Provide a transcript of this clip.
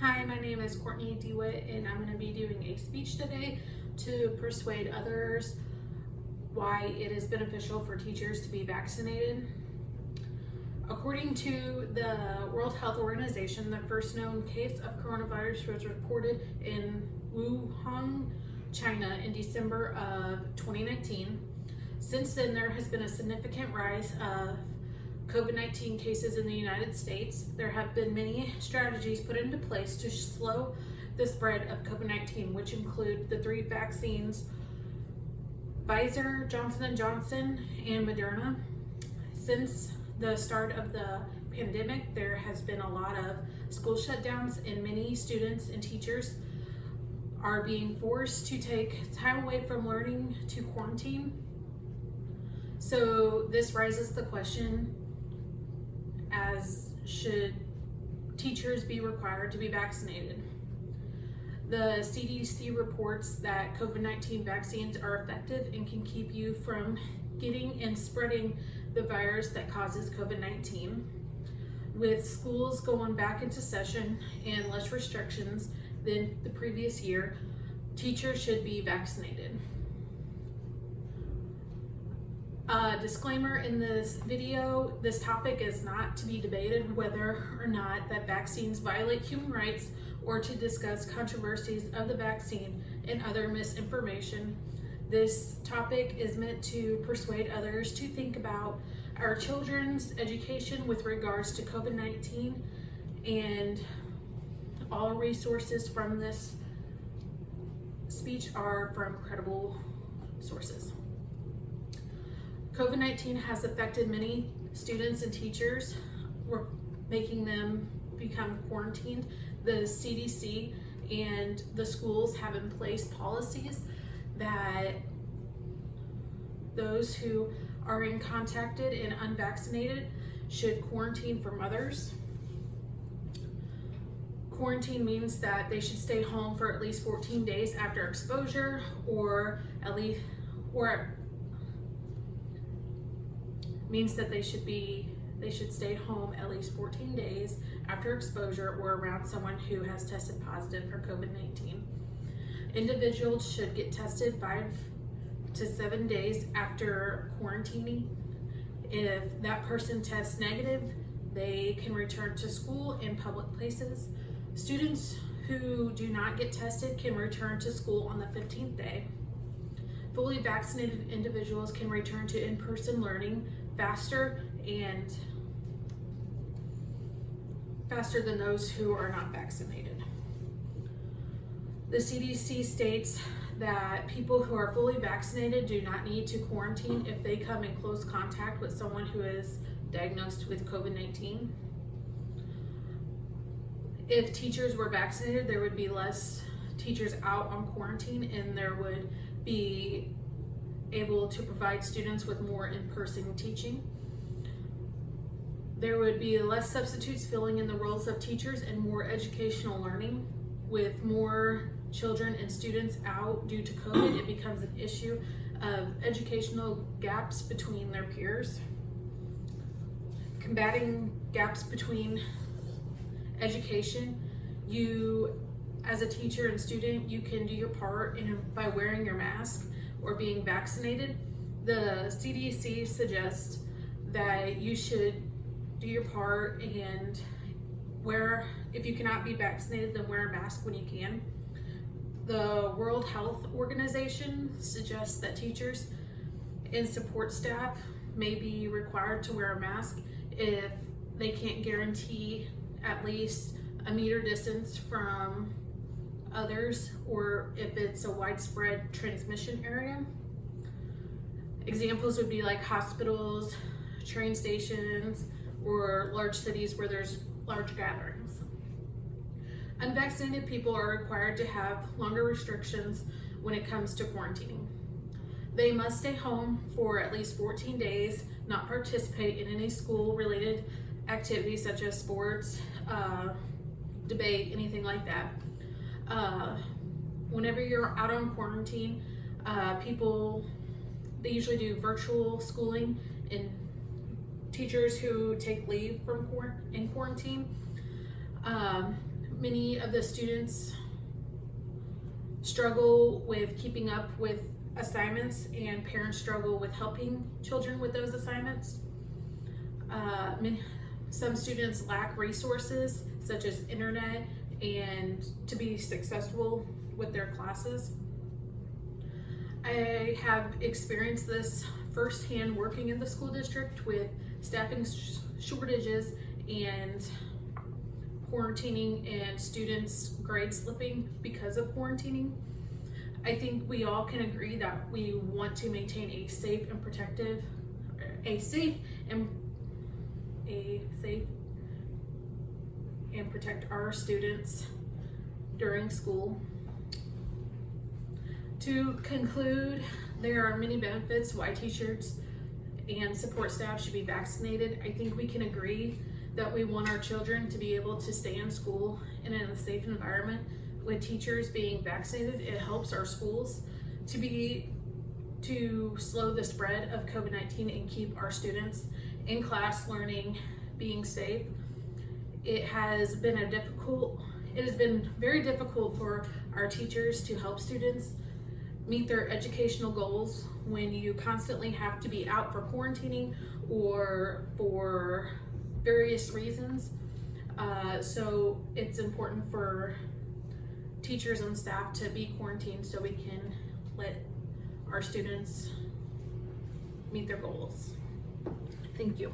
Hi, my name is Courtney DeWitt, and I'm going to be doing a speech today to persuade others why it is beneficial for teachers to be vaccinated. According to the World Health Organization, the first known case of coronavirus was reported in Wuhan, China in December of 2019. Since then, there has been a significant rise of COVID-19 cases in the United States. There have been many strategies put into place to slow the spread of COVID-19, which include the 3 vaccines, Pfizer, Johnson & Johnson, and Moderna. Since the start of the pandemic, there has been a lot of school shutdowns, and many students and teachers are being forced to take time away from learning to quarantine. So this raises the question, as should teachers be required to be vaccinated? The CDC reports that COVID-19 vaccines are effective and can keep you from getting and spreading the virus that causes COVID-19. With schools going back into session and less restrictions than the previous year, teachers should be vaccinated. Disclaimer in this video, this topic is not to be debated whether or not that vaccines violate human rights or to discuss controversies of the vaccine and other misinformation. This topic is meant to persuade others to think about our children's education with regards to COVID-19, and all resources from this speech are from credible sources. COVID-19 has affected many students and teachers, making them become quarantined. The CDC and the schools have in place policies that those who are contacted and unvaccinated should quarantine from others. Quarantine means that they should stay home for at least 14 days after exposure, means that they should stay home at least 14 days after exposure or around someone who has tested positive for COVID-19. Individuals should get tested 5 to 7 days after quarantining. If that person tests negative, they can return to school in public places. Students who do not get tested can return to school on the 15th day. Fully vaccinated individuals can return to in-person learning faster than those who are not vaccinated. The CDC states that people who are fully vaccinated do not need to quarantine if they come in close contact with someone who is diagnosed with COVID-19. If teachers were vaccinated, there would be less teachers out on quarantine, and there would be able to provide students with more in-person teaching. There would be less substitutes filling in the roles of teachers and more educational learning. With more children and students out due to COVID, it becomes an issue of educational gaps between their peers. Combating gaps between education, you as a teacher and student, you can do your part by wearing your mask or being vaccinated. The CDC suggests that you should do your part and if you cannot be vaccinated, then wear a mask when you can. The World Health Organization suggests that teachers and support staff may be required to wear a mask if they can't guarantee at least a meter distance from others, or if it's a widespread transmission area. Examples would be like hospitals, train stations, or large cities where there's large gatherings. Unvaccinated people are required to have longer restrictions when it comes to quarantining. They must stay home for at least 14 days, not participate in any school-related activities such as sports, debate, anything like that. Whenever you're out on quarantine, they usually do virtual schooling, and teachers who take leave from in quarantine Many of the students struggle with keeping up with assignments, and parents struggle with helping children with those assignments. Some students lack resources such as internet and to be successful with their classes. I have experienced this firsthand working in the school district with staffing shortages and quarantining and students grade slipping because of quarantining. I think we all can agree that we want to maintain a safe and protect our students during school. To conclude, there are many benefits why teachers and support staff should be vaccinated. I think we can agree that we want our children to be able to stay in school and in a safe environment. With teachers being vaccinated, it helps our schools to slow the spread of COVID-19 and keep our students in class learning, being safe. It has been very difficult for our teachers to help students meet their educational goals when you constantly have to be out for quarantining or for various reasons. So it's important for teachers and staff to be quarantined so we can let our students meet their goals. Thank you.